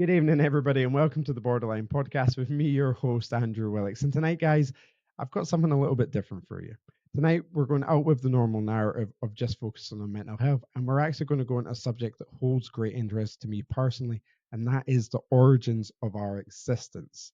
Good evening, everybody, and welcome to the Borderline Podcast with me, your host, Andrew Willox. And tonight, guys, I've got something a little bit different for you. Tonight, we're going out with the normal narrative of just focusing on mental health, and we're actually going to go into a subject that holds great interest to me personally, and that is the origins of our existence.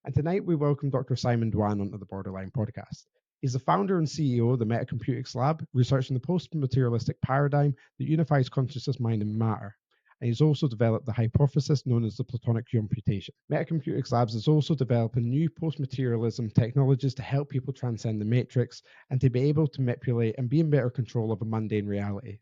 And tonight, we welcome Dr. Simon Duan onto the Borderline Podcast. He's the founder and CEO of the Computation Lab, researching the post-materialistic paradigm that unifies consciousness, mind, and matter. And he's also developed the hypothesis known as the Platonic computation. Computation Labs is also developing new post-materialism technologies to help people transcend the matrix and to be able to manipulate and be in better control of a mundane reality.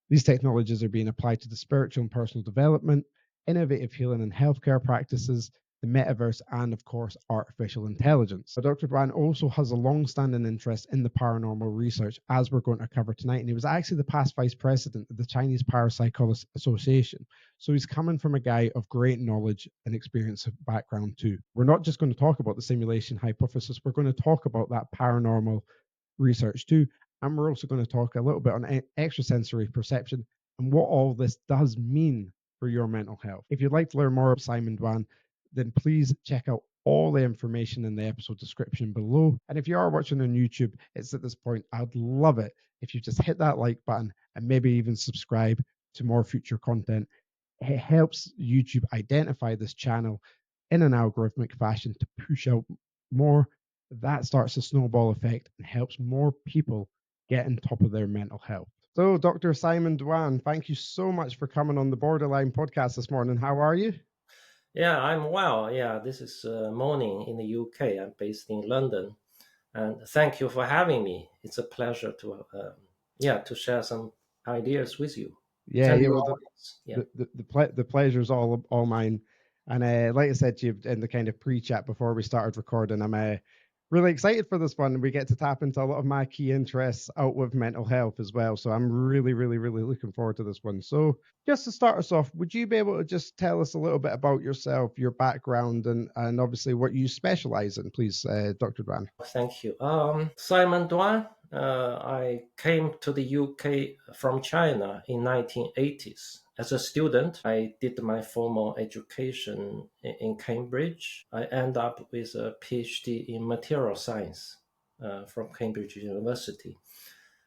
These technologies are being applied to the spiritual and personal development, innovative healing and healthcare practices, the metaverse, and of course, artificial intelligence. But Dr. Duan also has a long-standing interest in the paranormal research, as we're going to cover tonight. And he was actually the past vice president of the Chinese Parapsychologists Association. So he's coming from a guy of great knowledge and experience background too. We're not just going to talk about the simulation hypothesis, we're going to talk about that paranormal research too. And we're also going to talk a little bit on extrasensory perception and what all this does mean for your mental health. If you'd like to learn more about Simon Duan, then please check out all the information in the episode description below. And if you are watching on YouTube, it's at this point, I'd love it if you just hit that like button and maybe even subscribe to more future content. It helps YouTube identify this channel in an algorithmic fashion to push out more. That starts a snowball effect and helps more people get on top of their mental health. So, Dr. Simon Duan, thank you so much for coming on the Borderline Podcast this morning. How are you? Yeah, I'm well. Yeah, this is morning in the UK. I'm based in London, and thank you for having me. It's a pleasure to share some ideas with you. Yeah, And yeah. your Well, audience. Yeah. the pleasure's all mine. And like I said to you in the kind of pre-chat before we started recording, I'm really excited for this one. And we get to tap into a lot of my key interests out with mental health as well. So I'm really, really, really looking forward to this one. So just to start us off, would you be able to just tell us a little bit about yourself, your background, and obviously what you specialize in, please, Dr. Duan? Thank you. Simon Duan. I came to the UK from China in 1980s. As a student, I did my formal education in Cambridge. I end up with a PhD in material science from Cambridge University.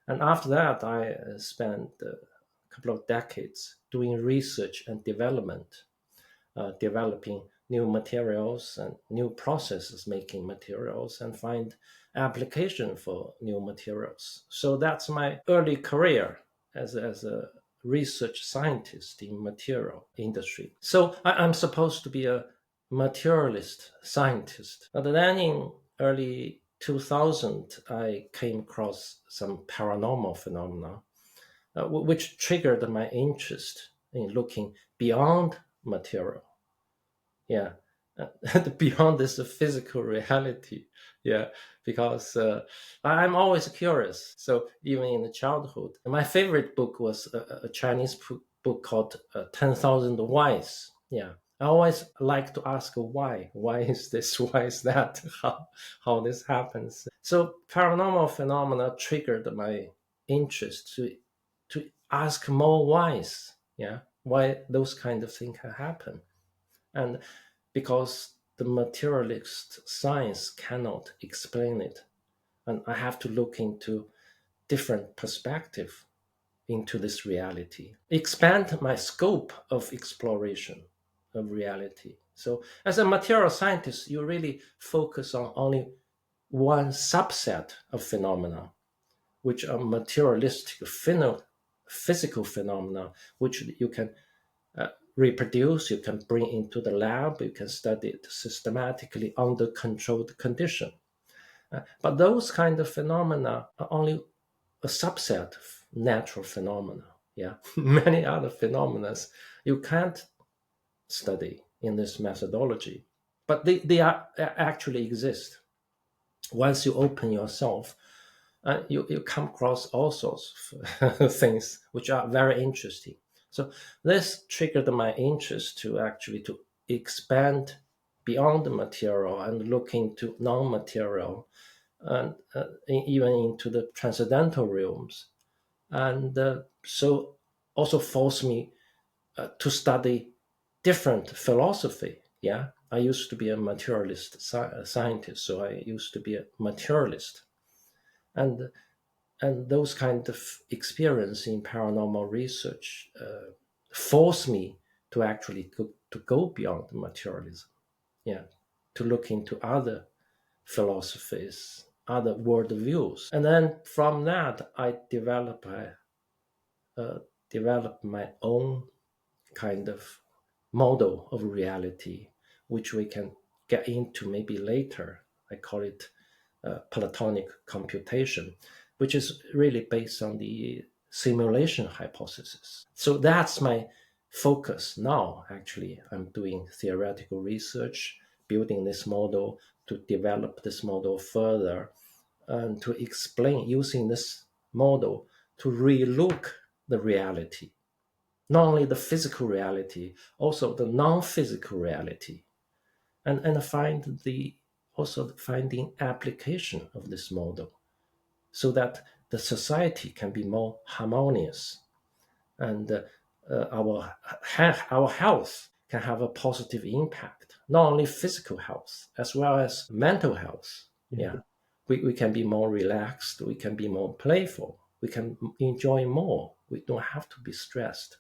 And after that, I spent a couple of decades doing research and development, developing new materials and new processes making materials and find application for new materials. So that's my early career as a research scientist in material industry. So I'm supposed to be a materialist scientist. But then in early 2000, I came across some paranormal phenomena, which triggered my interest in looking beyond material. Yeah, beyond this physical reality. Yeah, because I'm always curious. So even in the childhood, my favorite book was a Chinese book called 10,000 Whys. Yeah, I always like to ask why. Why is this? Why is that? How this happens? So paranormal phenomena triggered my interest to ask more whys. Yeah, why those kind of things can happen, and because the materialist science cannot explain it, and I have to look into different perspective into this reality, expand my scope of exploration of reality. So as a material scientist, you really focus on only one subset of phenomena, which are materialistic physical phenomena, which you can reproduce, you can bring into the lab, you can study it systematically under controlled condition. But those kind of phenomena are only a subset of natural phenomena. Yeah, many other phenomena you can't study in this methodology, but they actually exist. Once you open yourself, you come across all sorts of things which are very interesting. So this triggered my interest to expand beyond the material and look into non-material and even into the transcendental realms. And so also forced me to study different philosophy. Yeah, I used to be a materialist scientist, so I used to be a materialist, and those kind of experience in paranormal research force me to actually to go beyond materialism. Yeah, to look into other philosophies, other worldviews, and then from that I uh, develop my own kind of model of reality, which we can get into maybe later. I call it Platonic computation, which is really based on the simulation hypothesis. So that's my focus now. Actually, I'm doing theoretical research, building this model to develop this model further and to explain using this model to relook the reality, not only the physical reality, also the non-physical reality, and find the also finding application of this model so that the society can be more harmonious and our health can have a positive impact, not only physical health as well as mental health. Yeah. Yeah, we can be more relaxed, we can be more playful, we can enjoy more, we don't have to be stressed.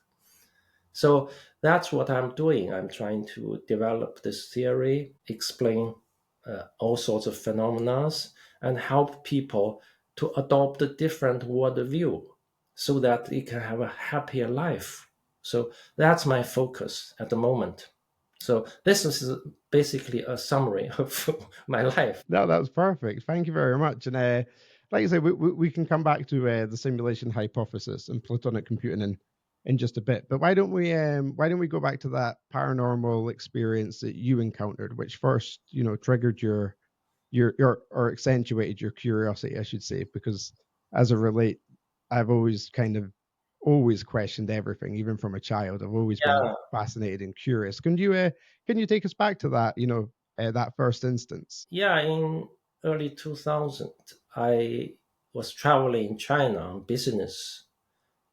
So that's what I'm doing. I'm trying to develop this theory, explain all sorts of phenomena, and help people to adopt a different worldview so that they can have a happier life. So that's my focus at the moment. So this is basically a summary of my life. No, that's perfect. Thank you very much. And like I say, we can come back to the simulation hypothesis and Platonic computing in just a bit. But why don't we go back to that paranormal experience that you encountered, which first triggered your or accentuated your curiosity, I should say, because as a relate, I've always kind of always questioned everything, even from a child. I've always been Yeah, fascinated and curious. Can you take us back to that? That first instance. yeah. In early 2000, I was traveling in China on business,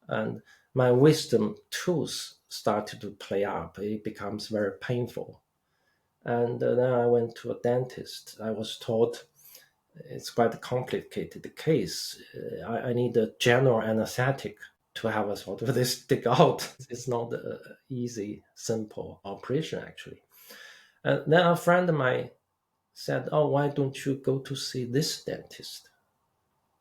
and my wisdom tooth started to play up. It becomes very painful. And then I went to a dentist. I was told it's quite a complicated case. I need a general anesthetic to have a sort of this dig out. It's not an easy, simple operation, actually. And then a friend of mine said, "Oh, why don't you go to see this dentist?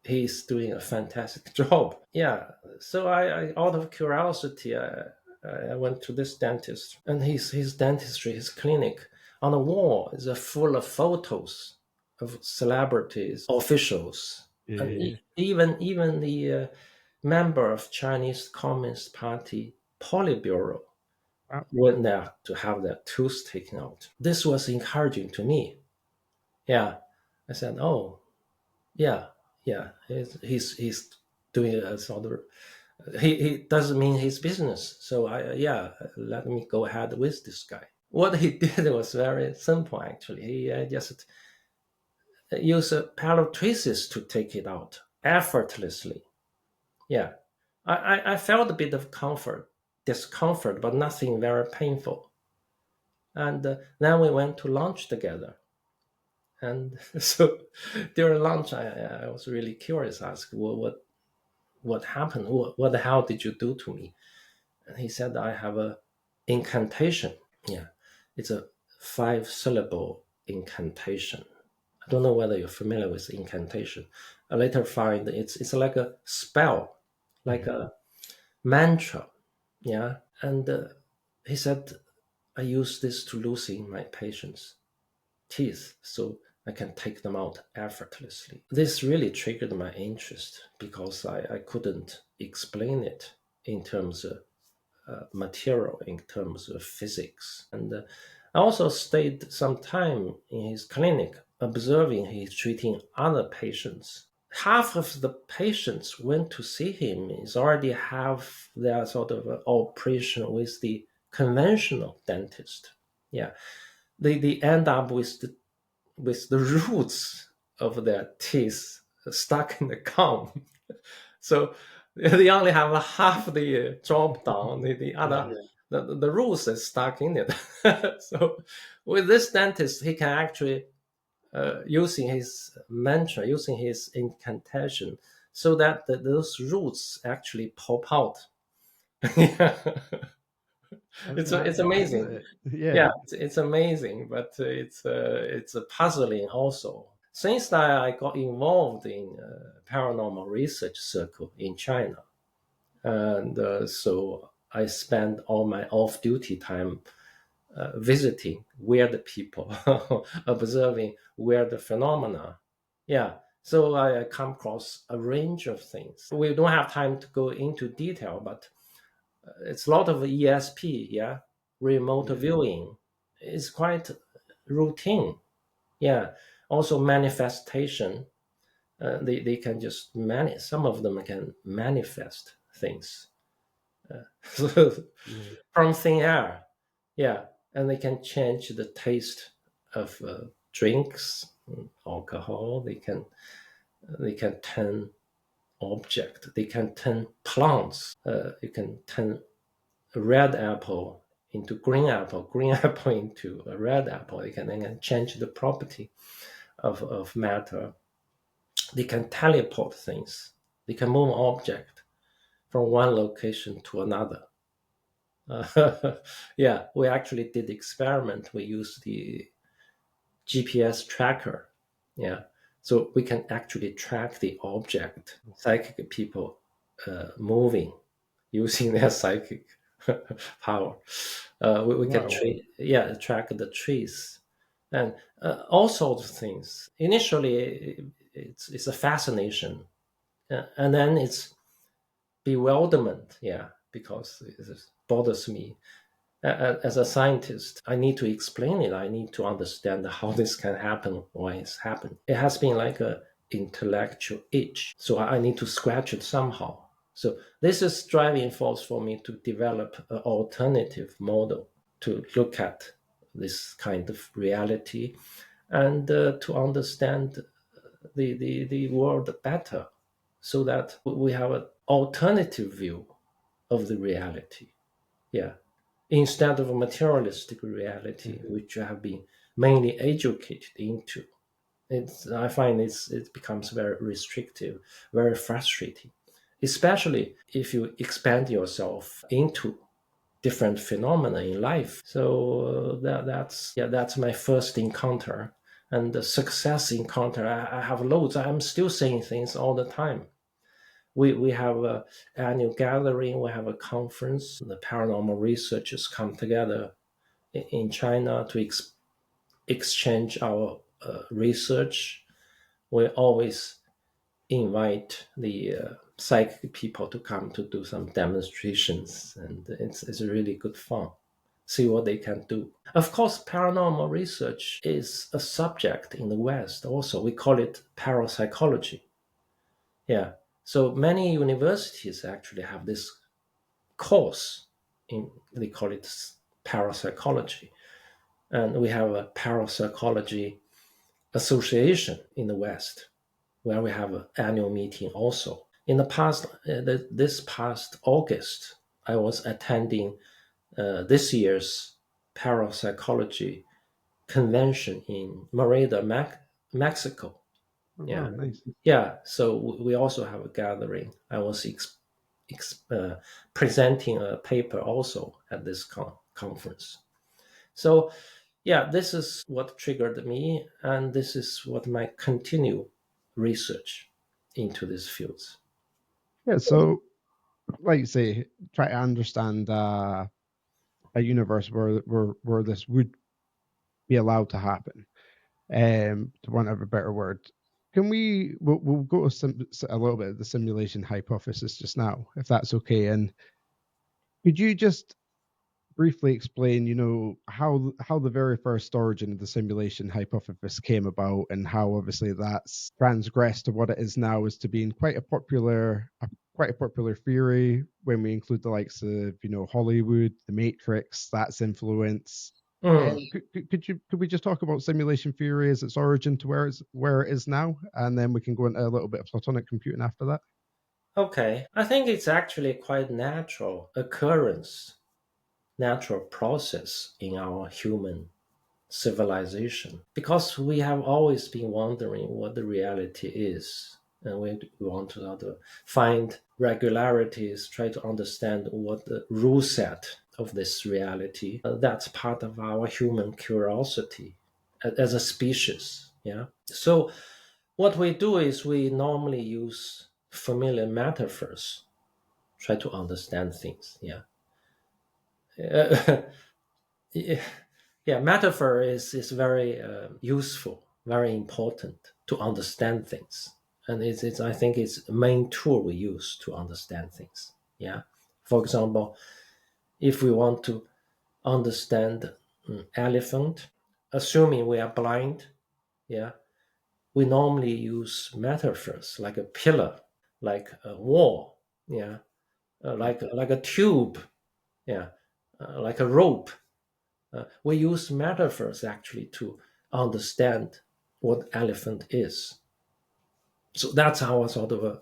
He's doing a fantastic job." Yeah. So I out of curiosity, I went to this dentist, and his dentistry, his clinic, on the wall is full of photos of celebrities, officials, and Yeah. even the member of Chinese Communist Party Politburo Wow. went there to have their tooth taken out. This was encouraging to me. Yeah, I said, "Oh, yeah, yeah, he's doing a sort of he doesn't mean his business. So yeah, let me go ahead with this guy." What he did was very simple. Actually, he just used a pair of tweezers to take it out effortlessly. Yeah, I felt a bit of discomfort, but nothing very painful. And then we went to lunch together. And so during lunch, I was really curious. Asked, well, what happened? What the hell did you do to me? And he said, I have a incantation. Yeah, it's a 5-syllable incantation. I don't know whether you're familiar with incantation. I later find it's like a spell, like Yeah. a mantra. Yeah, and he said I use this to loosen my patient's teeth so I can take them out effortlessly. This really triggered my interest because I couldn't explain it in terms of material, in terms of physics. And I also stayed some time in his clinic observing he's treating other patients. Half of the patients went to see him is already have their sort of operation with the conventional dentist. Yeah, they end up with the roots of their teeth stuck in the gum. So they only have half the job done. The other, Yeah. the rules is stuck in it. So with this dentist, he can actually using his mantra, using his incantation, so that those roots actually pop out. Yeah. That's It's magic, isn't amazing. it? Yeah. Yeah, it's amazing, but it's puzzling also. Since I got involved in paranormal research circle in China, and so I spend all my off-duty time visiting weird people, observing weird phenomena. Yeah, so I come across a range of things. We don't have time to go into detail, but it's a lot of ESP, yeah, remote Yeah. viewing. It's quite routine. Yeah, also manifestation. They can just some of them can manifest things Yeah. from thin air. Yeah, and they can change the taste of drinks, alcohol. They can turn object. They can turn plants. You can turn a red apple into green apple, green apple into a red apple. They can change the property of matter. They can teleport things. They can move object from one location to another. Yeah, we actually did experiment. We used the GPS tracker. Yeah, so we can actually track the object. Psychic people moving using their psychic power. We can Wow. track the trees and all sorts of things. Initially, it's a fascination, and then it's bewilderment. Yeah, because it bothers me. As a scientist, I need to explain it. I need to understand how this can happen, why it's happened. It has been like a intellectual itch, so I need to scratch it somehow. So this is driving force for me to develop an alternative model to look at this kind of reality and to understand the world better, so that we have an alternative view of the reality. Yeah, instead of a materialistic reality, Yeah. which I have been mainly educated into. I find it becomes very restrictive, very frustrating, especially if you expand yourself into different phenomena in life. So that's my first encounter, and the success encounter. I have loads. I'm still saying things all the time. We have a annual gathering. We have a conference. The paranormal researchers come together in China to exchange our research. We always invite the psychic people to come to do some demonstrations, and it's really good fun. See what they can do. Of course, paranormal research is a subject in the West. Also, we call it parapsychology. Yeah. So many universities actually have this course in, they call it parapsychology, and we have a parapsychology association in the West where we have an annual meeting also. In the past, this past August, I was attending this year's parapsychology convention in Merida, Mexico. Oh, Yeah, wow. Nice. yeah. So we also have a gathering. I was ex- uh, presenting a paper also at this conference. So yeah, this is what triggered me, and this is what might continue research into these fields. Yeah. So, like you say, try to understand a universe where this would be allowed to happen. To want to have a better word, can we'll go to a little bit of the simulation hypothesis just now, if that's okay. And could you just briefly explain, how the very first origin of the simulation hypothesis came about, and how obviously that's transgressed to what it is now, as to being quite a popular theory when we include the likes of Hollywood, The Matrix, that's influence. Mm, Could we just talk about simulation theory as its origin to where it is now, and then we can go into a little bit of Platonic computing after that? okay, I think it's actually quite natural occurrence natural process in our human civilization, because we have always been wondering what the reality is, and we want to find regularities, try to understand what the rule set of this reality. That's part of our human curiosity as a species. Yeah. So what we do is we normally use familiar metaphors, try to understand things. Yeah. Yeah, yeah, metaphor is very useful, very important to understand things, and it's I think it's the main tool we use to understand things. Yeah, for example, if we want to understand elephant, assuming we are blind, yeah, we normally use metaphors like a pillar, like a wall, yeah, like a tube, yeah, like a rope. We use metaphors actually to understand what elephant is. So that's our sort of a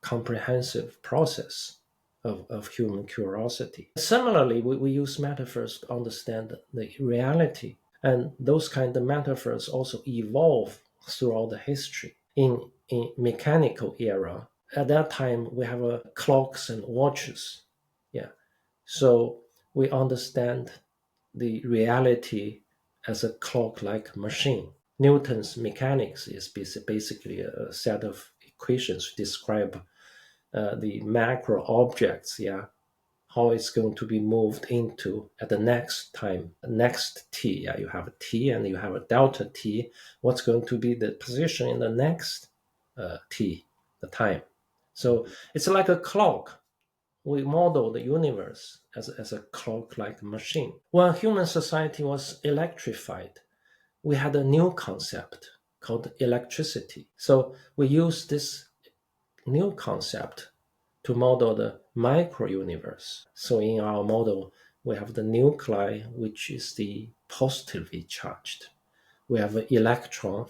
comprehensive process of human curiosity. Similarly, we use metaphors to understand the reality. And those kind of metaphors also evolve throughout the history. In mechanical era, at that time we have clocks and watches. Yeah. So we understand the reality as a clock-like machine. Newton's mechanics is basically a set of equations to describe the macro objects, yeah, how it's going to be moved into at the next time, next t. Yeah, you have a t and you have a delta t. What's going to be the position in the next t, the time? So it's like a clock. We model the universe as a clock-like machine. When human society was electrified, we had a new concept called electricity. So we use this new concept to model the micro-universe. So in our model, we have the nuclei, which is the positively charged. We have an electron,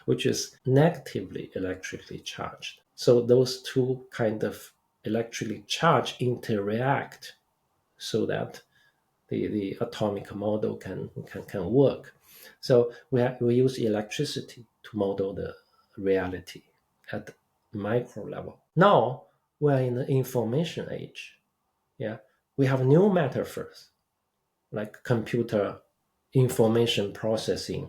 which is negatively electrically charged. So those two kind of electrically charged interact so that the atomic model can work. So we use electricity to model the reality at micro level. Now we're in the information age. Yeah, we have new metaphors like computer information processing,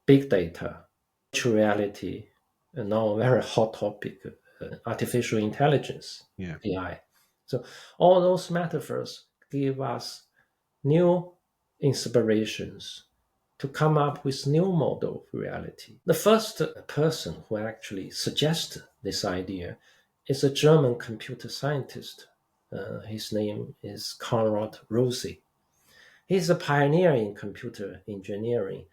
big data, virtual reality, and now a very hot topic, artificial intelligence, Yeah. AI. So all those metaphors give us new inspirations to come up with new model of reality. The first person who actually suggested this idea is a German computer scientist. His name is Konrad Rose. He's a pioneer in computer engineering.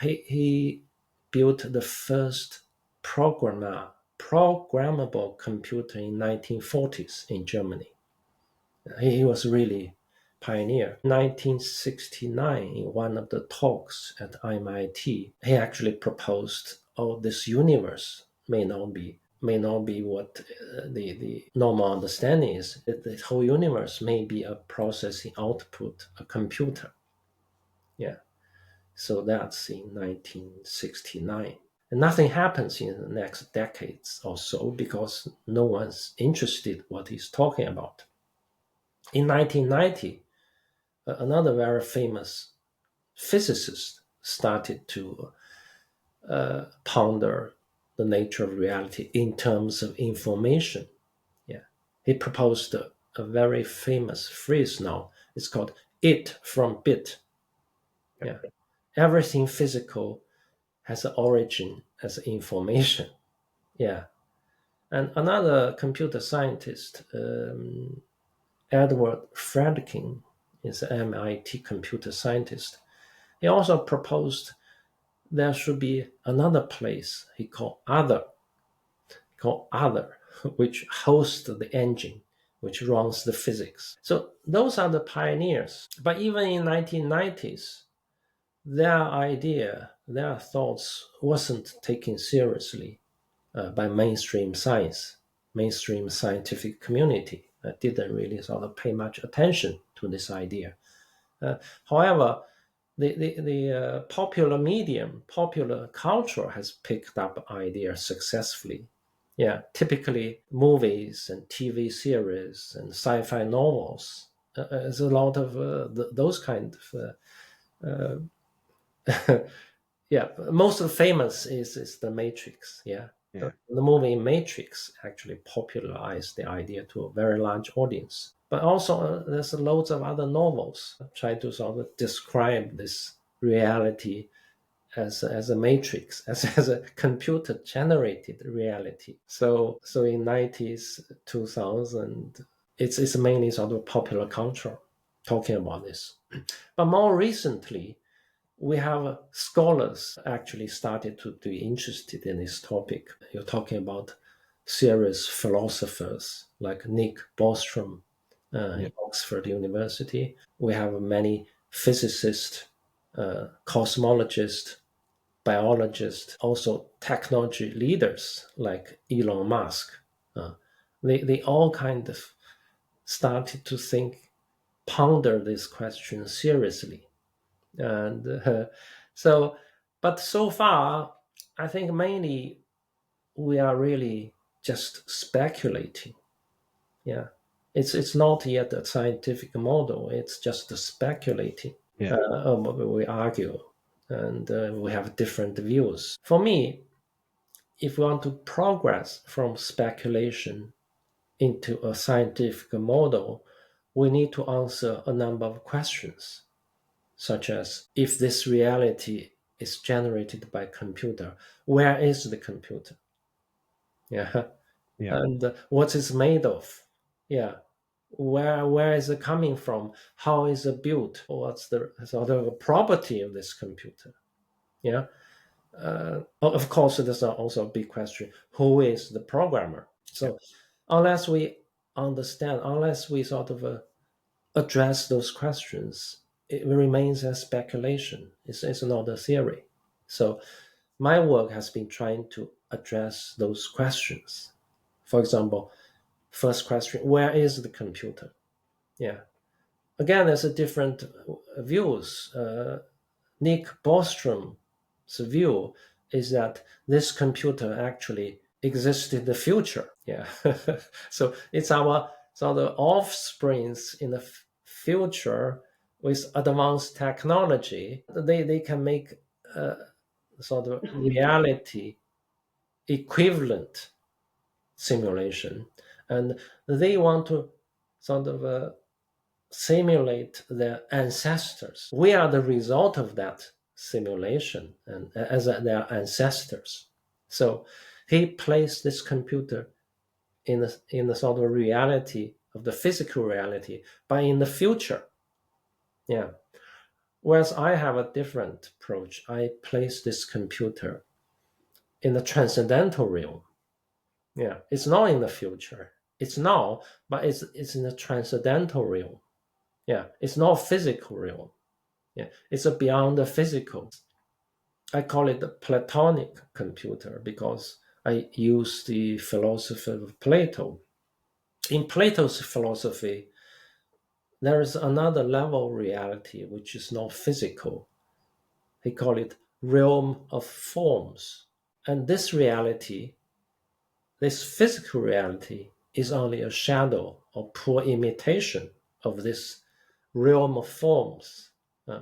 He built the first programmable computer in 1940s in Germany. He was really pioneer. 1969, in one of the talks at MIT, he actually proposed, "Oh, this universe may not be what the normal understanding is. The whole universe may be a processing output, a computer." Yeah. So that's in 1969. And nothing happens in the next decades or so because no one's interested what he's talking about. In 1990, another very famous physicist started to ponder the nature of reality in terms of information. Yeah, he proposed a very famous phrase now. It's called "it from bit." Yeah, everything physical has an origin as information. Yeah, and another computer scientist, Edward Fredkin, is an MIT computer scientist. He also proposed there should be another place he called other, which hosts the engine, which runs the physics. So those are the pioneers. But even in 1990s, their thoughts wasn't taken seriously by mainstream science, mainstream scientific community. Didn't really sort of pay much attention. to this idea. However, the popular medium, popular culture has picked up ideas successfully. Yeah, typically movies and TV series and sci-fi novels. There's a lot of those kind of yeah. Most of the famous is the Matrix. Yeah, Yeah. the movie Matrix actually popularized the idea to a very large audience. But also, there's loads of other novels trying to sort of describe this reality as a matrix, as a computer generated reality. So in 90s, 2000, it's mainly sort of popular culture talking about this. But more recently, we have scholars actually started to be interested in this topic. You're talking about serious philosophers like Nick Bostrom Yeah. in Oxford University. We have many physicists, cosmologists, biologists, also technology leaders like Elon Musk. Uh, they all kind of started to think, ponder this question seriously. And so, but so far, I think mainly we are really just speculating. Yeah, it's not yet a scientific model. It's just speculating. Yeah. We argue, and we have different views. For me, if we want to progress from speculation into a scientific model, we need to answer a number of questions, such as if this reality is generated by computer, where is the computer? Yeah, Yeah. and what is made of? Yeah, where is it coming from? How is it built? What's the sort of property of this computer? Yeah, of course, there's also a big question: who is the programmer? Yeah. So, unless we understand, unless we sort of address those questions, it remains a speculation. It's not a theory. So, my work has been trying to address those questions. For example, first question: where is the computer? Yeah. Again, there's a different views. Nick Bostrom's view is that this computer actually exists in the future. Yeah. So it's our sort of offsprings in the future with advanced technology. They can make sort of reality equivalent simulation. And they want to sort of simulate their ancestors. We are the result of that simulation and as their ancestors. So he placed this computer in the sort of reality of the physical reality, but in the future. Yeah. Whereas I have a different approach. I place this computer in the transcendental realm. Yeah. It's not in the future. It's now, but it's in the transcendental realm. Yeah. It's not physical realm. Yeah, it's a beyond the physical. I call it the Platonic computer because I use the philosophy of Plato. In Plato's philosophy, there is another level of reality which is not physical. He called it realm of forms. And this reality, this physical reality, is only a shadow or poor imitation of this realm of forms,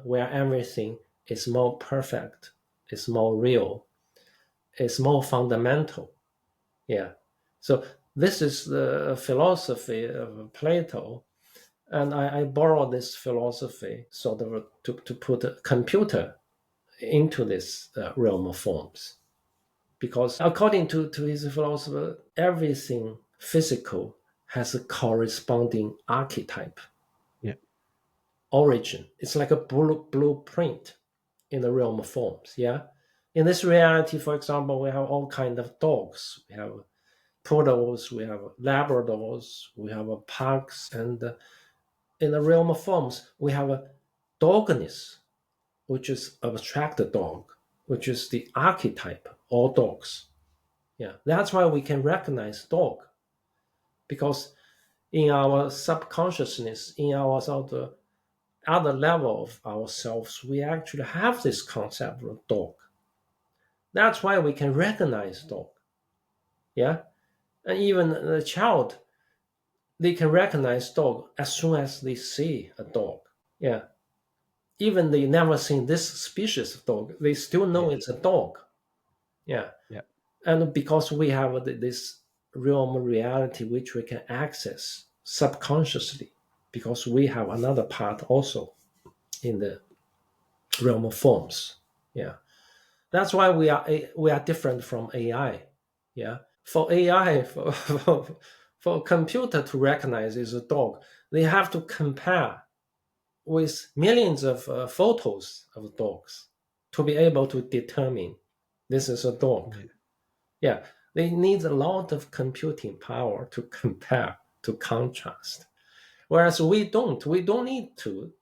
where everything is more perfect, is more real, is more fundamental. Yeah. So this is the philosophy of Plato. And I borrow this philosophy sort of to put a computer into this realm of forms. Because according to his philosophy, everything physical has a corresponding archetype, Yeah. origin. It's like a blueprint in the realm of forms. Yeah. In this reality, for example, we have all kinds of dogs. We have poodles, we have Labradors, we have pugs, and in the realm of forms, we have a dogness, which is abstract dog, which is the archetype, all dogs. Yeah, that's why we can recognize dog, because in our subconsciousness, in our sort of other level of ourselves, we actually have this concept of dog. That's why we can recognize dog. Yeah. And even the child, they can recognize dog as soon as they see a dog. Yeah. Even they never seen this species of dog, they still know Yeah. it's a dog. Yeah. Yeah. And because we have this realm of reality which we can access subconsciously, because we have another part also in the realm of forms. Yeah. That's why we are different from AI. Yeah. For AI, for a computer to recognize is a dog, they have to compare with millions of photos of dogs to be able to determine this is a dog. Yeah. Yeah, they need a lot of computing power to compare, to contrast. Whereas we don't. We don't need to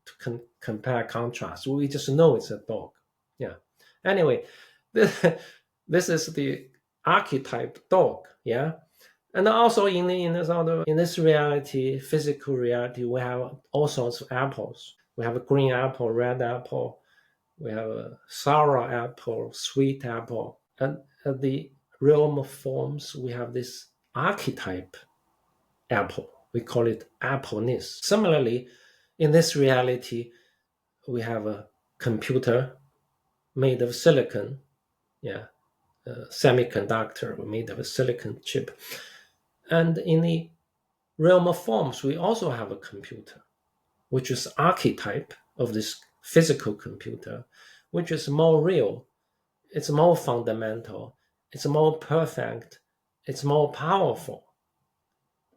compare contrast. We just know it's a dog. Yeah. Anyway, this, this is the archetype dog. Yeah. And also in this reality, physical reality, we have all sorts of apples. We have a green apple, red apple. We have a sour apple, sweet apple. And at the realm of forms, we have this archetype apple. We call it appleness. Similarly, in this reality, we have a computer made of silicon, yeah, a semiconductor made of a silicon chip. And in the realm of forms, we also have a computer, which is archetype of this physical computer, which is more real, it's more fundamental, it's more perfect, it's more powerful.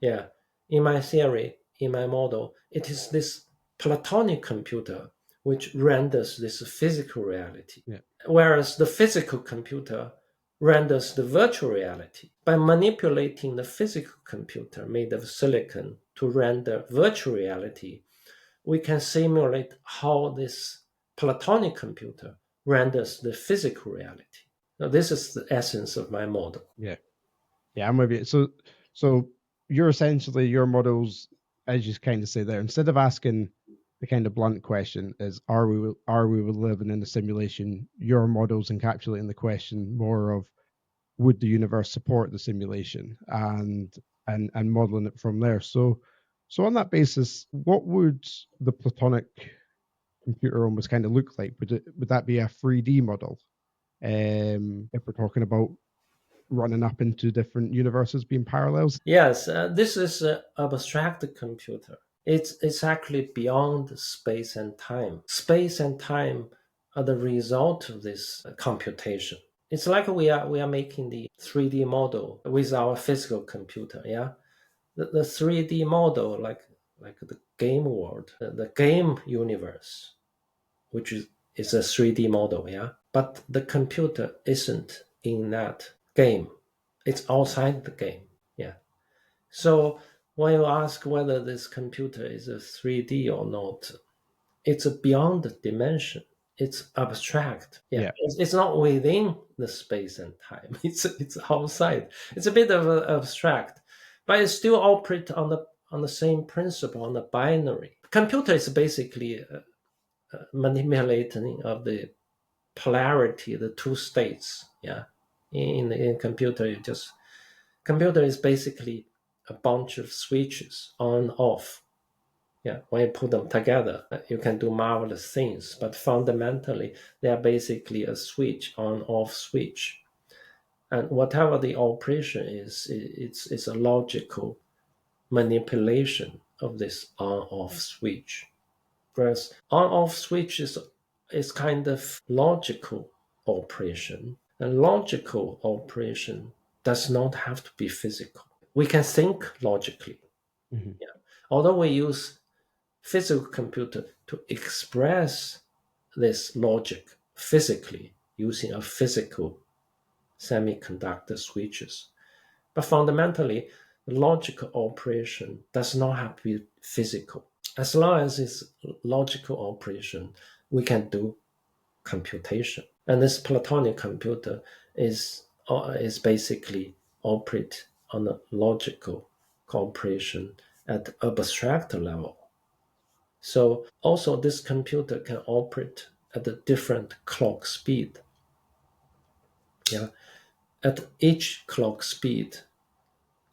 Yeah, in my theory, in my model, it is this Platonic computer which renders this physical reality, Yeah. whereas the physical computer renders the virtual reality. By manipulating the physical computer made of silicon to render virtual reality, we can simulate how this Platonic computer renders the physical reality. Now, this is the essence of my model. Yeah. Yeah, I'm with you. So you're essentially your models, as you kind of say there, instead of asking the kind of blunt question is are we living in a simulation, your models encapsulating the question more of would the universe support the simulation and modeling it from there. So on that basis, what would the Platonic computer almost kind of look like? Would that be a 3D model? If we're talking about running up into different universes being parallels. Yes, this is an abstract computer. It's actually beyond space and time. Space and time are the result of this computation. It's like we are making the 3D model with our physical computer. Yeah, the 3D model, like the game world, the game universe, which is a 3D model. Yeah, but the computer isn't in that game. It's outside the game. Yeah. So when you ask whether this computer is a 3D or not, it's a beyond dimension. It's abstract. Yeah, Yeah. it's not within the space and time. It's outside. It's a bit of abstract, but it still operates on the same principle, on the binary. Computer is basically manipulating of the polarity, the two states. Yeah, in computer, computer is basically a bunch of switches on off. Yeah, when you put them together, you can do marvelous things. But fundamentally, they are basically a switch on off switch. And whatever the operation is, it's a logical manipulation of this on off switch. Whereas on off switch is kind of logical operation. And logical operation does not have to be physical. We can think logically. Mhm. Yeah. Although we use physical computer to express this logic physically using a physical semiconductor switches. But fundamentally, the logical operation does not have to be physical. As long as it's logical operation, we can do computation. And this Platonic computer is basically operate on a logical cooperation at abstract level. So also this computer can operate at a different clock speed. Yeah. At each clock speed,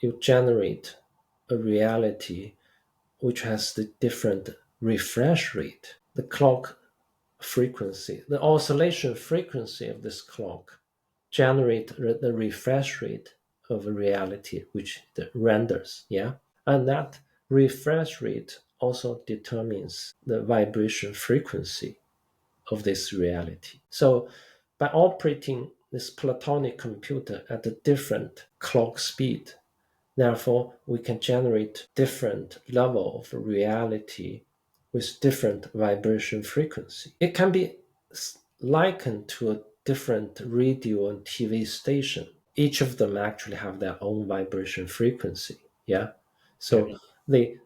you generate a reality which has the different refresh rate. The clock frequency, the oscillation frequency of this clock generate the refresh rate of a reality which it renders. Yeah. And that refresh rate also determines the vibration frequency of this reality. So by operating this Platonic computer at a different clock speed, therefore we can generate different level of reality with different vibration frequency. It can be likened to a different radio and TV station. Each of them actually have their own vibration frequency. Yeah. Yeah. So they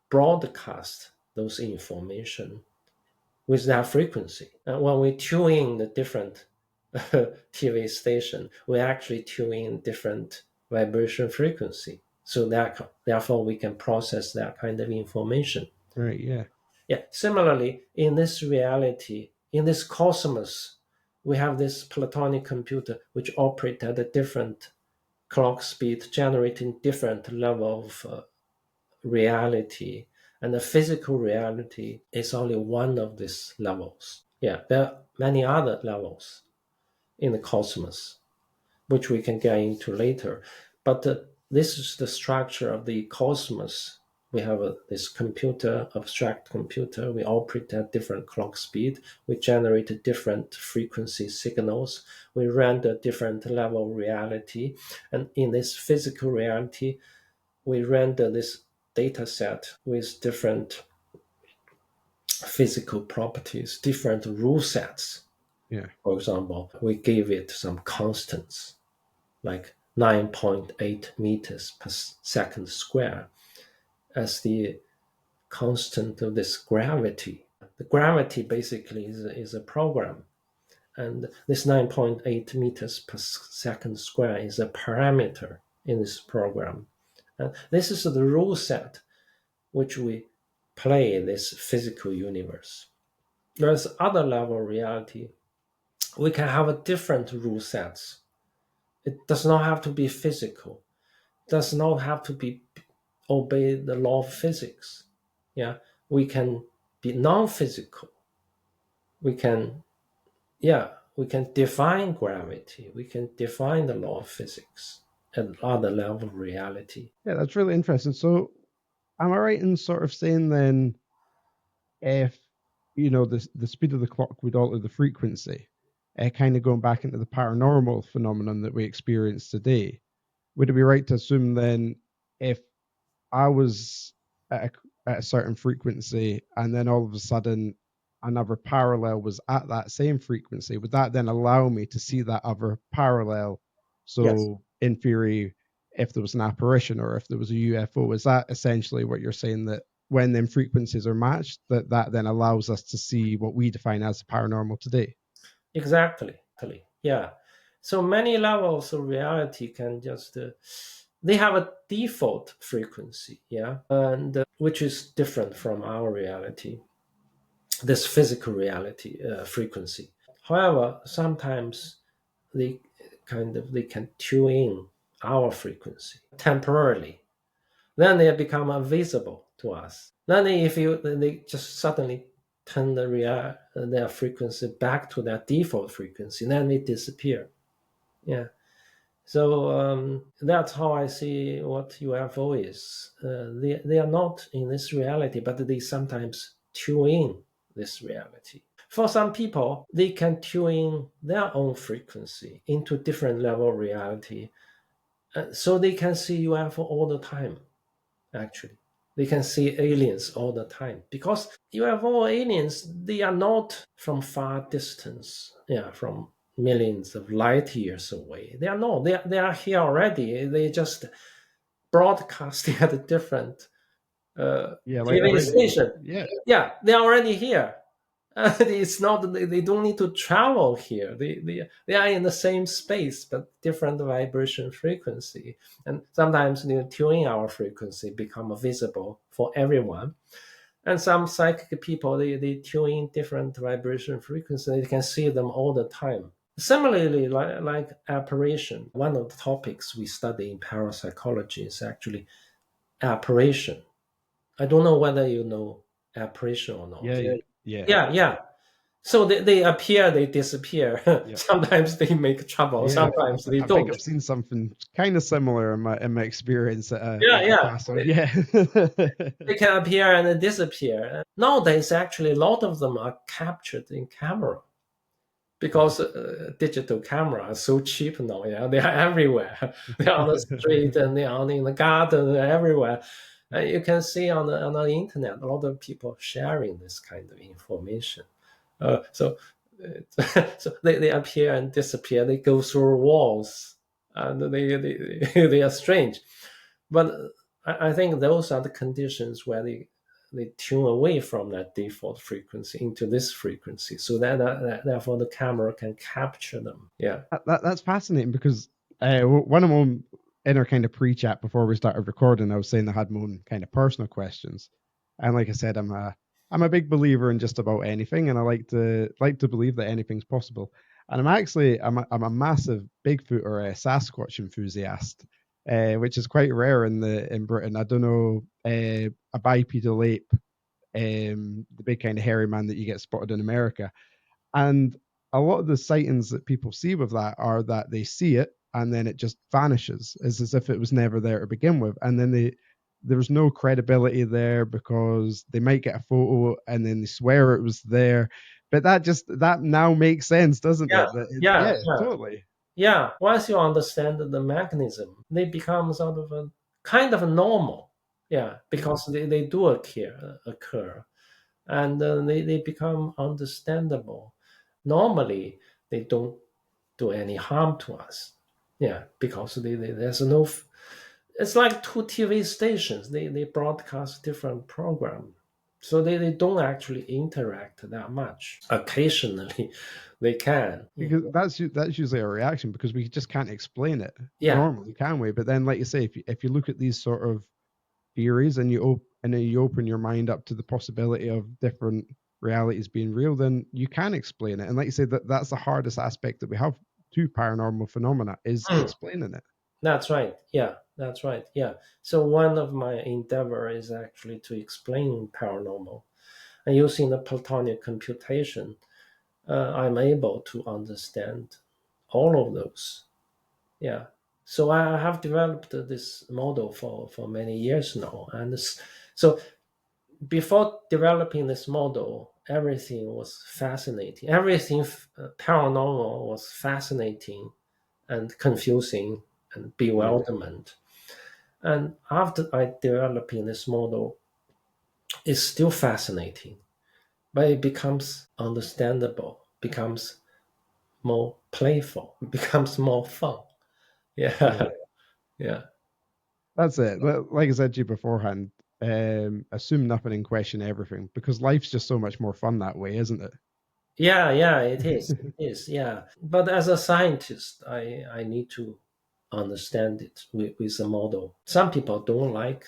broadcast those information with that frequency. And when we tune in the different TV station, we actually tune in different vibration frequency. So that therefore we can process that kind of information. Right. Yeah. Yeah. Similarly, in this reality, in this cosmos, we have this Platonic computer which operate at a different clock speed, generating different level of reality, and the physical reality is only one of these levels. Yeah, there are many other levels in the cosmos, which we can get into later. But this is the structure of the cosmos. We have this computer, abstract computer. We operate at different clock speed. We generate different frequency signals. We render different level reality. And in this physical reality, we render this data set with different physical properties, different rule sets. Yeah. For example, we give it some constants like 9.8 meters per second square as the constant of this gravity. The gravity basically is a program, and this 9.8 meters per second square is a parameter in this program. And this is the rule set which we play in this physical universe. There's other level reality. We can have a different rule sets. It does not have to be physical. It does not have to be obey the law of physics. Yeah, we can be non-physical. We can, yeah, we can define gravity. We can define the law of physics at other level of reality. Yeah. That's really interesting. So, am I right in sort of saying then, if the speed of the clock would alter the frequency, kind of going back into the paranormal phenomenon that we experience today, would it be right to assume then, if I was at a certain frequency and then all of a sudden another parallel was at that same frequency, would that then allow me to see that other parallel? Yes, So, in theory, if there was an apparition or if there was a UFO, is that essentially what you're saying, that when them frequencies are matched, that then allows us to see what we define as paranormal today? exactly. Yeah. So many levels of reality can just they have a default frequency, yeah, and which is different from our reality, this physical reality frequency. However, sometimes they they can tune in our frequency temporarily. Then they become invisible to us. Then they just suddenly turn their frequency back to their default frequency. Then they disappear. Yeah. So that's how I see what UFO is. They are not in this reality, but they sometimes tune in this reality. For some people, they can tune in their own frequency into different level of reality, so they can see UFO all the time. Actually, they can see aliens all the time because UFO aliens, they are not from far distance, yeah, from millions of light years away. They are not. They are here already. They just broadcasting at a different Yeah, like the TV radio. station. Yeah. Yeah, they are already here. It's not, they don't need to travel here. They are in the same space, but different vibration frequency. And sometimes tuning our frequency become visible for everyone. And some psychic people, they tune in different vibration frequency. They can see them all the time. Similarly, like apparition, one of the topics we study in parapsychology is actually apparition. I don't know whether you know apparition or not. Yeah, yeah, Yeah, yeah. So they appear, they disappear. yeah. Sometimes they make trouble, Yeah, sometimes they I think don't. I've seen something kind of similar in my experience at Yeah, like a yeah. castle. Yeah, They can appear and disappear. Nowadays, actually, a lot of them are captured in camera because digital camera are so cheap now. Yeah, they are everywhere. They are on the street and they are in the garden, they're everywhere. You can see on the internet a lot of people sharing this kind of information. So so they appear and disappear. They go through walls, and they are strange. But I think those are the conditions where they tune away from that default frequency into this frequency, so that therefore the camera can capture them. Yeah. that's fascinating because one of my own inner kind of pre-chat before we started recording, I was saying I had my own kind of personal questions, and like I said, I'm a big believer in just about anything, and I like to believe that anything's possible. And I'm a massive Bigfoot or a Sasquatch enthusiast, which is quite rare in Britain. I don't know, a bipedal ape, the big kind of hairy man that you get spotted in America. And a lot of the sightings that people see with that are that they see it and then it just vanishes. It's as if it was never there to begin with. And then there's no credibility there because they might get a photo and then they swear it was there. But that now makes sense, doesn't Yeah, it? yeah, Yeah, yeah. totally. Yeah, once you understand the mechanism, they become sort of a kind of normal. Yeah, Yeah. because they do occur, and they become understandable. Normally, they don't do any harm to us. Yeah, because there's no. It's like two TV stations. They broadcast different programs, so they don't actually interact that much. Occasionally, they can. Because that's usually a reaction because we just can't explain it Yeah, normally, can we? But then, like you say, if you look at these sort of theories and and then you open your mind up to the possibility of different realities being real, then you can explain it. And like you say, that's the hardest aspect that we have to paranormal phenomena is mm, explaining it. that's right. Yeah, that's right. Yeah. So one of my endeavor is actually to explain paranormal, and using the Platonic computation, I'm able to understand all of those. Yeah. So I have developed this model for many years now. And so before developing this model, everything was fascinating. Everything paranormal was fascinating and confusing and Yeah, bewilderment. And after I developing this model, it's still fascinating, but it becomes understandable, becomes more playful, becomes more fun. Yeah, yeah, yeah. that's it. Like I said to you beforehand, assume nothing and question everything because life's just so much more fun that way, isn't it? Yeah, yeah, it is. It is, yeah. But as a scientist, I need to understand it with a model. Some people don't like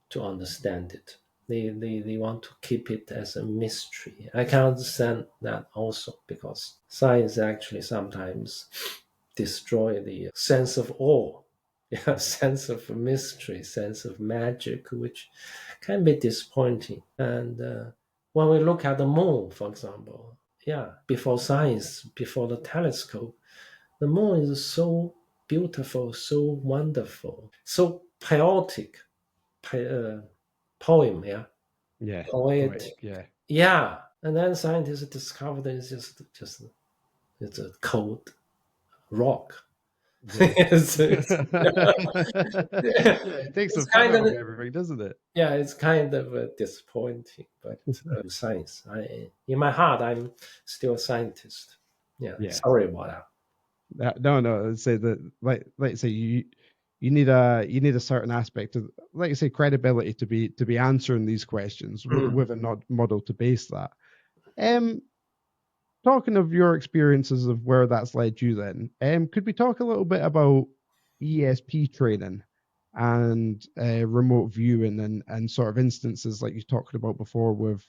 to understand it. They want to keep it as a mystery. I can understand that also because science actually sometimes destroy the sense of awe, yeah, sense of mystery, sense of magic, which can be disappointing. And when we look at the moon, for example, yeah, before science, before the telescope, the moon is so beautiful, so wonderful, so poetic, uh, poem, yeah, Yeah, poetic, poetic. Yeah, yeah. And then scientists discovered it's just it's a cold rock. yeah. it's, Yeah, it takes the it's fun kind out of of everything, doesn't it? yeah, it's kind of disappointing, but science. In my heart, I'm still a scientist. Yeah, Yeah. sorry about that. No, no. I'd say that, like say you need a certain aspect of, like you say, credibility to be answering these questions Mm. with a model to base that. Um, Talking of your experiences of where that's led you, then, could we talk a little bit about ESP training and remote viewing and sort of instances like you talked about before with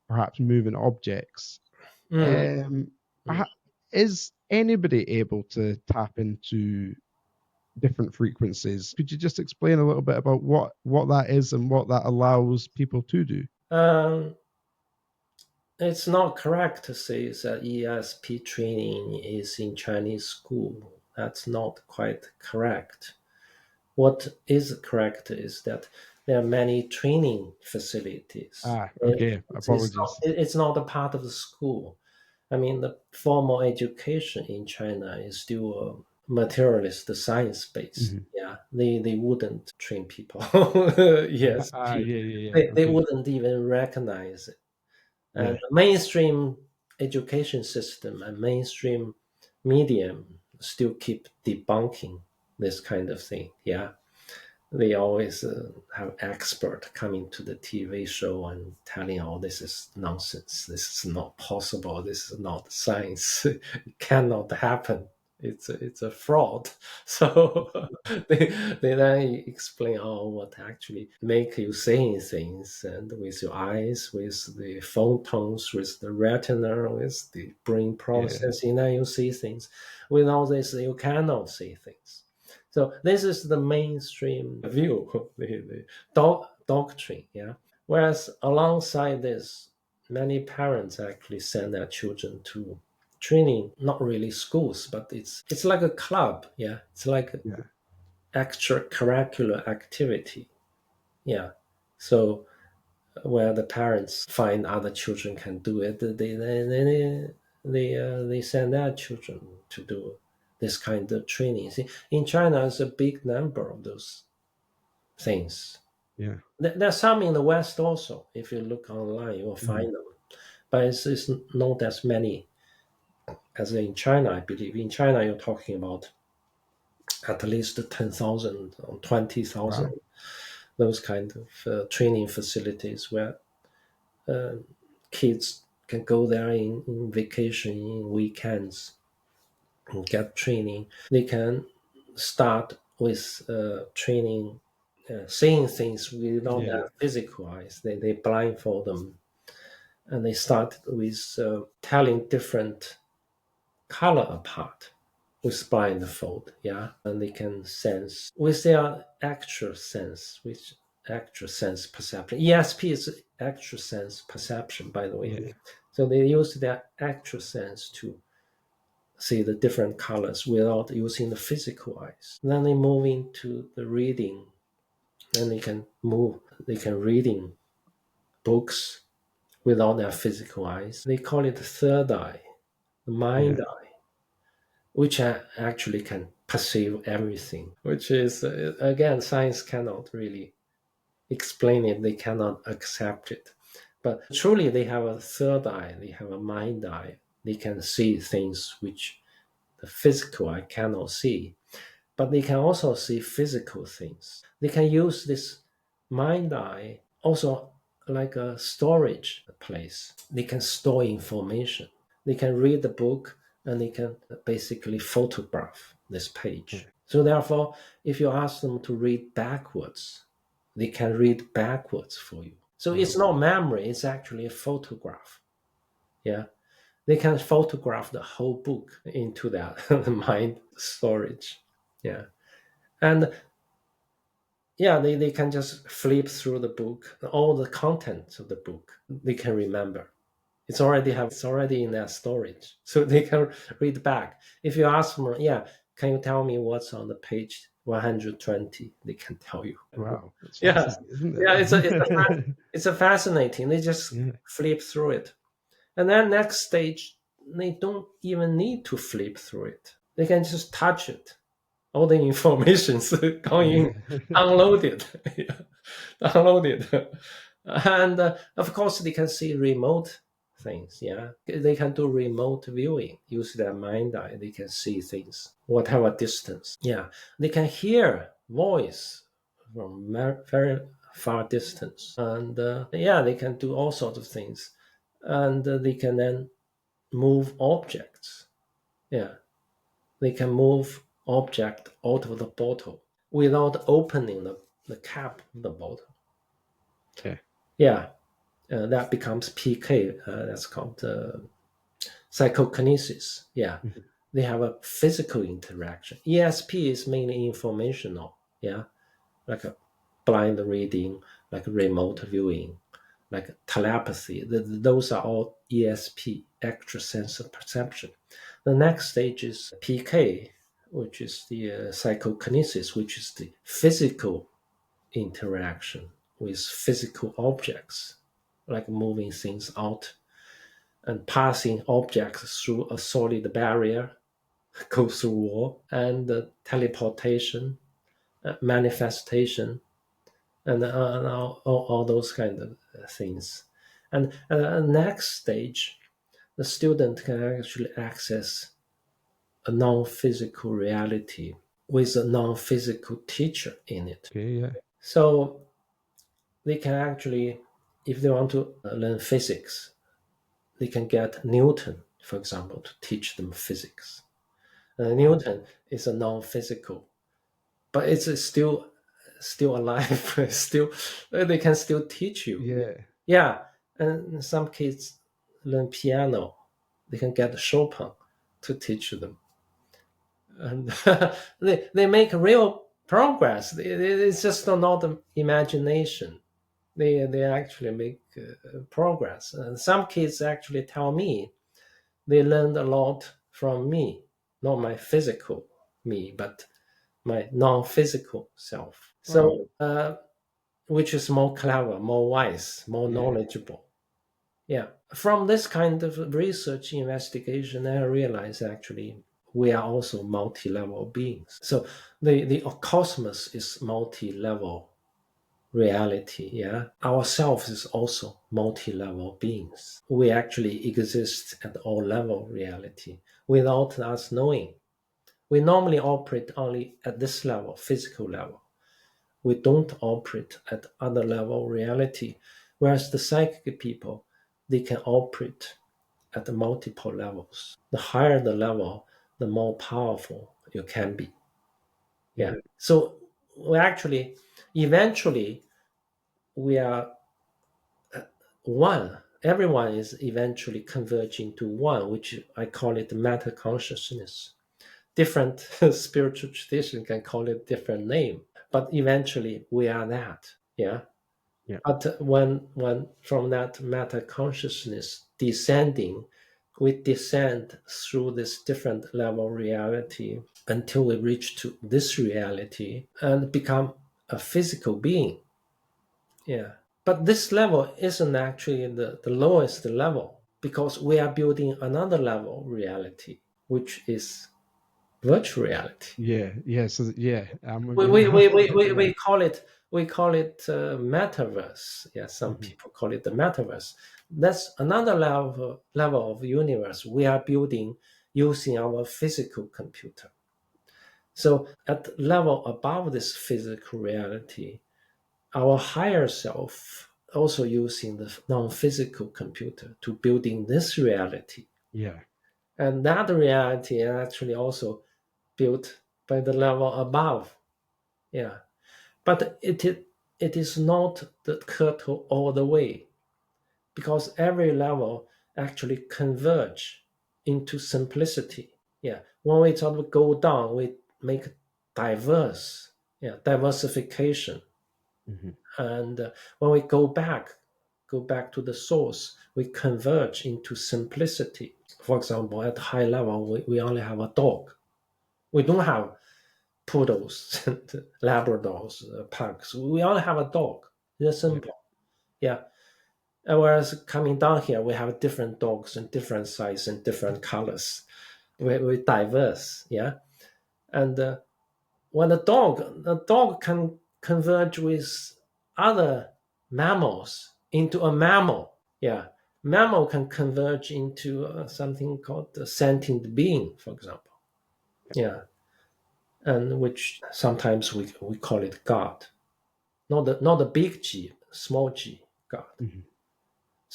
perhaps moving objects? Mm, Um, mm. is anybody able to tap into different frequencies? Could you just explain a little bit about what that is and what that allows people to do? Um, it's not correct to say that ESP training is in Chinese school. That's not quite correct. What is correct is that there are many training facilities. Ah, okay. Apologies. It's not a part of the school. I mean, the formal education in China is still materialist, science based. Mhm. Yeah, they wouldn't train people. Ah, ESP. yeah, yeah, yeah. They Okay. wouldn't even recognize it. And Yeah, the mainstream education system and mainstream medium still keep debunking this kind of thing. Yeah, they always have expert coming to the TV show and telling, "Oh, this is nonsense. This is not possible. This is not science. It cannot happen. It's a fraud." So they then explain, "Oh, what actually make you saying things, and with your eyes, with the photons, with the retina, with the brain yeah, processing, then you see things. Without this, you cannot see things." So this is the mainstream view, the doctrine. Yeah. Whereas alongside this, many parents actually send their children to training, not really schools, but it's like a club. Yeah. It's like yeah, extracurricular activity. Yeah. So where the parents find other children can do it, they send their children to do this kind of training. See, in China, it's a big number of those things. yeah. There's some in the West also. If you look online, you will Mhm. find them. But it's not as many as in China, I believe. In China, you're talking about at least 10,000 or 20,000, Wow. those kind of training facilities where uh, kids can go there in vacation, in weekends, and get training. They can start with training, seeing things without Yeah, their physical eyes. They blindfold them, and they start with telling different color apart with blindfold. Yeah, and they can sense with their actual sense, which actual sense perception. ESP is actual sense perception, by the way. yeah, So they use their actual sense to see the different colors without using the physical eyes. Then they move into the reading. Then they can reading books without their physical eyes. They call it the third eye, the mind yeah, eye, which actually can perceive everything, which is, again, science cannot really explain it. They cannot accept it. But truly, they have a third eye, they have a mind eye. They can see things which the physical eye cannot see. But they can also see physical things. They can use this mind eye also like a storage place. They can store information. They can read the book and they can basically photograph this yeah. page. So therefore, if you ask them to read backwards, they can read backwards for you. So it's Wow. not memory, it's actually a photograph. Yeah. They can photograph the whole book into that mind storage. Yeah. And yeah, they can just flip through the book, all the contents of the book they can remember. It's already in their storage. So they can read back. If you ask them, yeah, can you tell me what's on the page 120? They can tell you. Wow. That's Yeah. fascinating, isn't Yeah, it? it's a fascinating. They just Yeah. flip through it. And then next stage, they don't even need to flip through it. They can just touch it. All the information is going Yeah. downloaded. Yeah, downloaded. And of course, they can see remote things. Yeah, they can do remote viewing. Use their mind eye. They can see things, whatever distance. Yeah, they can hear voice from very far distance, and yeah, they can do all sorts of things. and they can then move objects. Yeah, they can move object out of the bottle without opening the cap of the bottle. Yeah. Yeah, that becomes PK. That's called psychokinesis. Yeah, Mhm. they have a physical interaction. ESP is mainly informational. Yeah, like a blind reading, like remote viewing, like telepathy. Those are all ESP, extrasensory perception. The next stage is PK, which is the psychokinesis, which is the physical interaction with physical objects, like moving things out and passing objects through a solid barrier, go through wall, and teleportation, manifestation, and all those kind of things. And next stage, the student can actually access a non-physical reality with a non-physical teacher in it. Okay. Yeah. So they can actually, if they want to learn physics, they can get Newton, for example, to teach them physics. Newton is a non-physical, but it's still alive. Still, they can still teach you. Yeah. Yeah, and some kids learn piano. They can get Chopin to teach them, and they make real progress. It's just not the imagination. They actually make progress. And some kids actually tell me they learned a lot from me, not my physical me, but my non-physical self. Wow. So, which is more clever, more wise, more Yeah. knowledgeable. Yeah. From this kind of research investigation, I realize actually we are also multi-level beings. So the cosmos is multi-level reality. Yeah. Ourselves is also multi-level beings. We actually exist at all level reality without us knowing. We normally operate only at this level, physical level. We don't operate at other level reality. Whereas the psychic people, they can operate at the multiple levels. The higher the level, the more powerful you can be. Yeah. Mhm. So we actually, eventually, we are one. Everyone is eventually converging to one, which I call it meta consciousness. Different spiritual tradition can call it different name, but eventually we are that. Yeah. Yeah. But when from that meta consciousness descending, we descend through this different level reality until we reach to this reality and become a physical being. Yeah. But this level isn't actually the lowest level because we are building another level reality, which is virtual reality. Yeah. Yeah. So yeah, I'm we, gonna we, have we, to we, get to we, that. we call it metaverse. Yeah, some Mhm. people call it the metaverse. That's another level of universe we are building using our physical computer. So at level above this physical reality, our higher self also using the non-physical computer to building this reality. Yeah. And that reality actually also built by the level above. Yeah. But it is not the curtain all the way because every level actually converge into simplicity. Yeah. When we sort of go down, we make diverse, yeah, diversification. Mhm. And when we go back to the source, we converge into simplicity. For example, at high level, we only have a dog. We don't have poodles and Labradors, pugs. We only have a dog. It's Yeah. simple. Yeah. And whereas coming down here, we have different dogs and different size and different colors. We're diverse. Yeah. And when the dog can converge with other mammals into a mammal. Yeah. Mammal can converge into something called a sentient being, for example. Yeah. And which sometimes we call it God. Not the big G, small G, God. Mhm.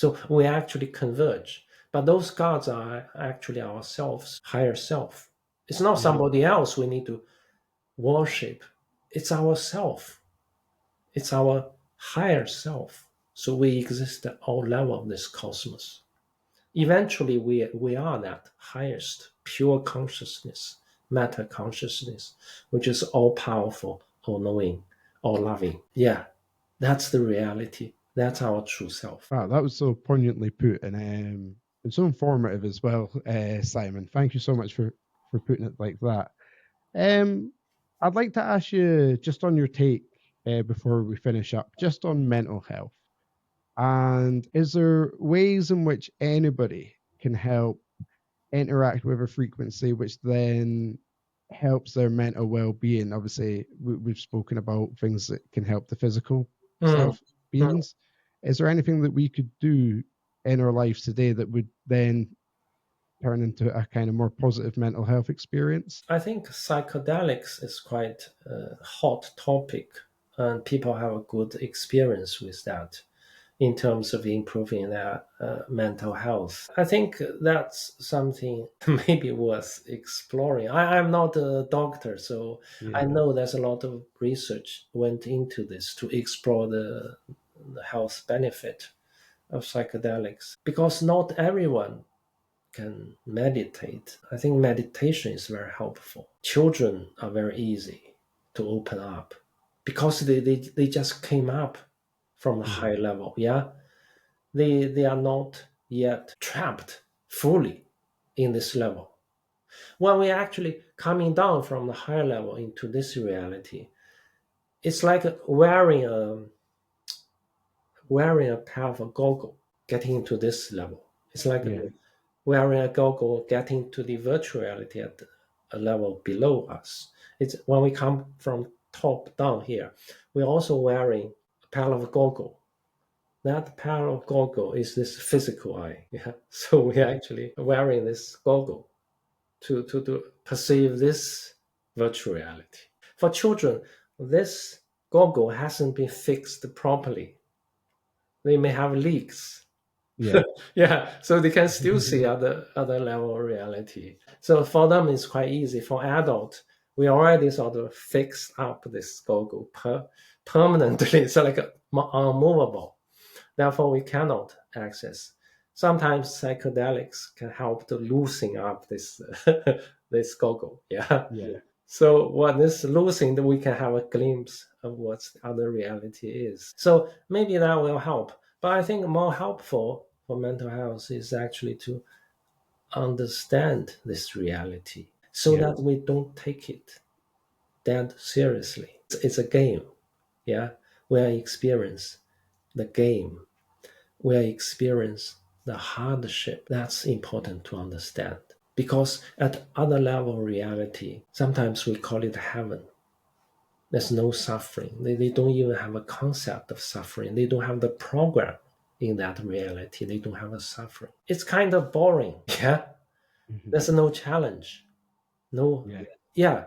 So we actually converge. But those gods are actually ourselves, higher self. It's not Yeah. somebody else we need to worship. It's ourself. It's our higher self. So we exist at all level of this cosmos. Eventually, we are that highest pure consciousness, matter consciousness, which is all powerful, all knowing, all loving. Yeah, that's the reality. That's our true self. Wow, that was so poignantly put and so informative as well, Simon. Thank you so much for putting it like that. Um, I'd like to ask you just on your take before we finish up, just on mental health. And is there ways in which anybody can help interact with a frequency which then helps their mental well-being? Obviously, we've spoken about things that can help the physical Mm, self mm. beings. Is there anything that we could do in our lives today that would then turn into a kind of more positive mental health experience? I think psychedelics is quite a hot topic, and people have a good experience with that in terms of improving their mental health. I think that's something maybe worth exploring. I'm not a doctor, so I Yeah, know there's a lot of research went into this to explore the health benefit of psychedelics because not everyone can meditate. I think meditation is very helpful. Children are very easy to open up because they just came up from a hmm, high level. Yeah, they are not yet trapped fully in this level. When we actually coming down from the higher level into this reality, it's like wearing a pair of a goggle getting into this level. It's like yeah, wearing a goggle getting to the virtual reality at a level below us. It's when we come from top down here, we're also wearing a pair of goggle. That pair of goggle is this physical eye. Yeah. So we're yeah, actually wearing this goggle to perceive this virtual reality. For children, this goggle hasn't been fixed properly. They may have leaks. yeah, Yeah, so they can still see other level of reality. So for them, it's quite easy. For adult, we already sort of fixed up this goggle permanently. It's like unmovable. Therefore, we cannot access. Sometimes psychedelics can help to loosen up this this goggle. Yeah. yeah, So what this losing, that we can have a glimpse of what the other reality is. So maybe that will help. But I think more helpful for mental health is actually to understand this reality so yeah, that we don't take it that seriously. It's a game. Yeah. Where I experience the game, where I experience the hardship. That's important to understand. Because at other level reality, sometimes we call it heaven. There's no suffering. They don't even have a concept of suffering. They don't have the program in that reality. They don't have a suffering. It's kind of boring. Yeah. hmm, There's no challenge. No, yeah, yeah.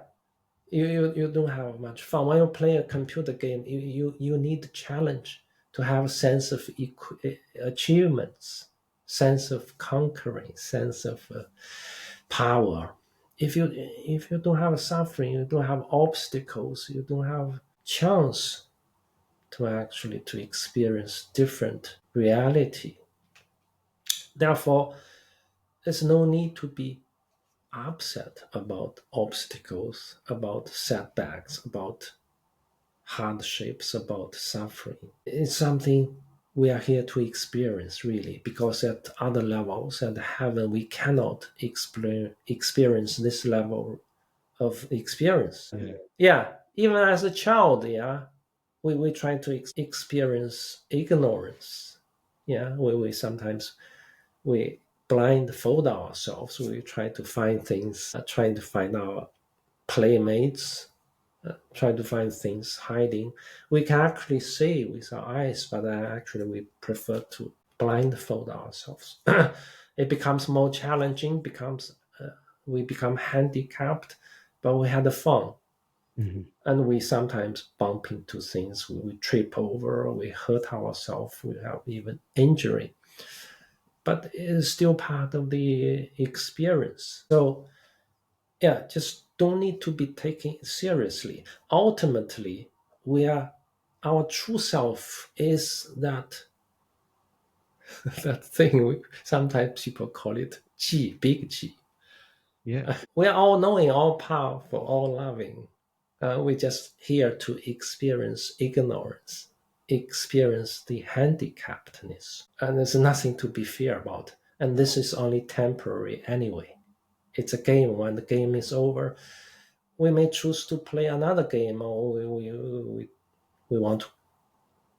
You don't have much fun. When you play a computer game, you need challenge to have a sense of achievements, sense of conquering, sense of power. If you don't have suffering, you don't have obstacles, you don't have chance to actually to experience different reality. Therefore, there's no need to be upset about obstacles, about setbacks, about hardships, about suffering. It's something we are here to experience, really, because at other levels and heaven, we cannot experience this level of experience. yeah, Yeah, even as a child, yeah, we try to experience ignorance. Yeah, we sometimes we blindfold ourselves. We try to find things, trying to find our playmates, try to find things hiding. We can actually see with our eyes, but actually we prefer to blindfold ourselves. It becomes more challenging, becomes we become handicapped, but we had fun. Mhm. And we sometimes bump into things, we trip over, we hurt ourselves, we have even injury, but it is still part of the experience. So yeah, just don't need to be taken seriously. Ultimately, we are our true self is that that thing. Sometimes people call it G, big G. Yeah. We are all knowing, all powerful, all loving. We're just here to experience ignorance, experience the handicappedness, and there's nothing to be fear about. And this is only temporary anyway. It's a game. When the game is over, we may choose to play another game, or we want to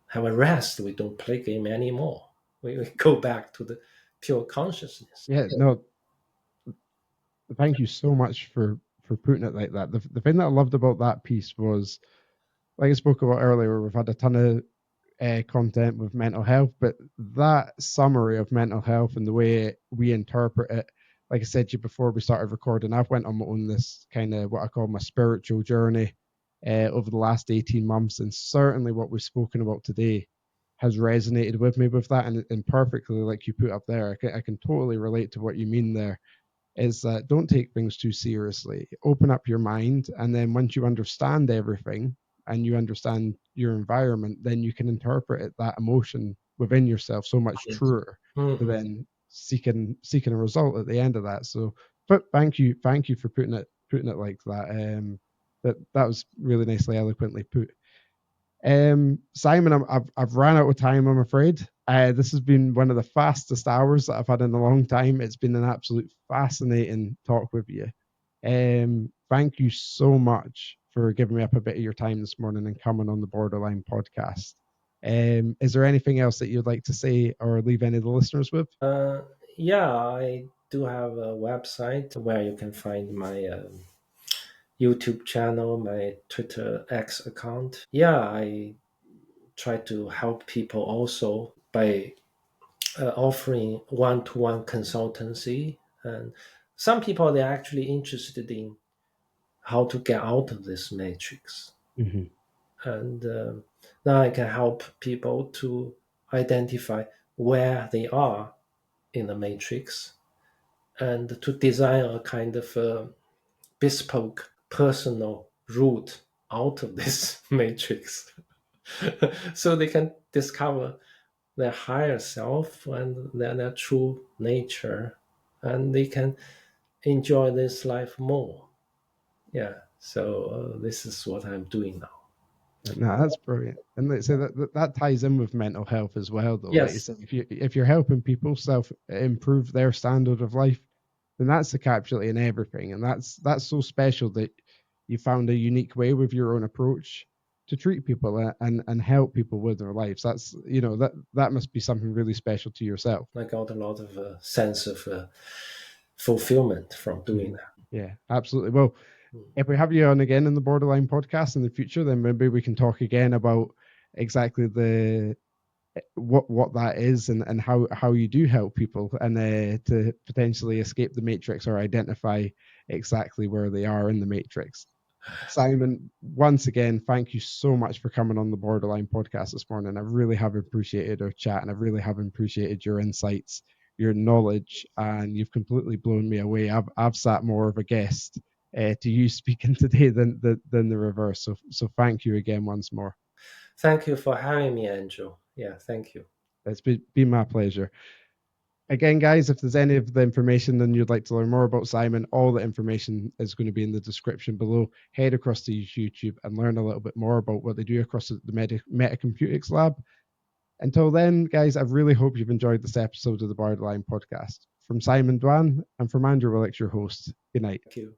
have a rest. We don't play game anymore. We go back to the pure consciousness. Yeah. No, thank you so much for putting it like that. The thing that I loved about that piece was, like I spoke about earlier, we've had a ton of content with mental health, but that summary of mental health and the way we interpret it, like I said to you before we started recording, I've went on this kind of what I call my spiritual journey over the last 18 months, and certainly what we've spoken about today has resonated with me with that, and perfectly like you put up there, I can totally relate to what you mean there, is that don't take things too seriously. Open up your mind, and then once you understand everything and you understand your environment, then you can interpret that emotion within yourself so much Yes. truer to Mhm. then seeking a result at the end of that. So, but thank you for putting it like that. That was really nicely eloquently put. Simon, I've ran out of time, I'm afraid. This has been one of the fastest hours that I've had in a long time. It's been an absolute fascinating talk with you. Thank you so much for giving me up a bit of your time this morning and coming on the Borderline podcast. Is there anything else that you'd like to say or leave any of the listeners with? Uh, yeah, I do have a website where you can find my YouTube channel, my Twitter X account. Yeah, I try to help people also by offering one-to-one consultancy. And some people they're actually interested in how to get out of this matrix, Mm-hmm. and now I can help people to identify where they are in the matrix and to design a kind of bespoke personal route out of this matrix so they can discover their higher self and their true nature, and they can enjoy this life more. Yeah, so this is what I'm doing now. No, that's brilliant, and let's say that ties in with mental health as well. Though, like you Yes, said, if you're helping people self improve their standard of life, then that's the capture in everything, and that's so special that you found a unique way with your own approach to treat people and help people with their lives. That's that must be something really special to yourself. I got a lot of sense of fulfillment from doing Mhm. that. Yeah, absolutely. Well, Mm. if we have you on again in the Borderline podcast in the future, then maybe we can talk again about exactly the what that is and how you do help people and to potentially escape the matrix or identify exactly where they are in the matrix. Simon, once again, thank you so much for coming on the Borderline podcast this morning. I really have appreciated our chat, and I really have appreciated your insights, your knowledge, and you've completely blown me away. I've sat more of a guest to you speaking today than the reverse. So thank you again once more. Thank you for having me, Andrew. Yeah, thank you. It's been my pleasure. Again, guys, if there's any of the information then you'd like to learn more about Simon, all the information is going to be in the description below. Head across to YouTube and learn a little bit more about what they do across the Metacomputics lab. Until then, guys, I really hope you've enjoyed this episode of the Borderline podcast. From Simon Duan and from Andrew Willox, your host. Good night. Thank you.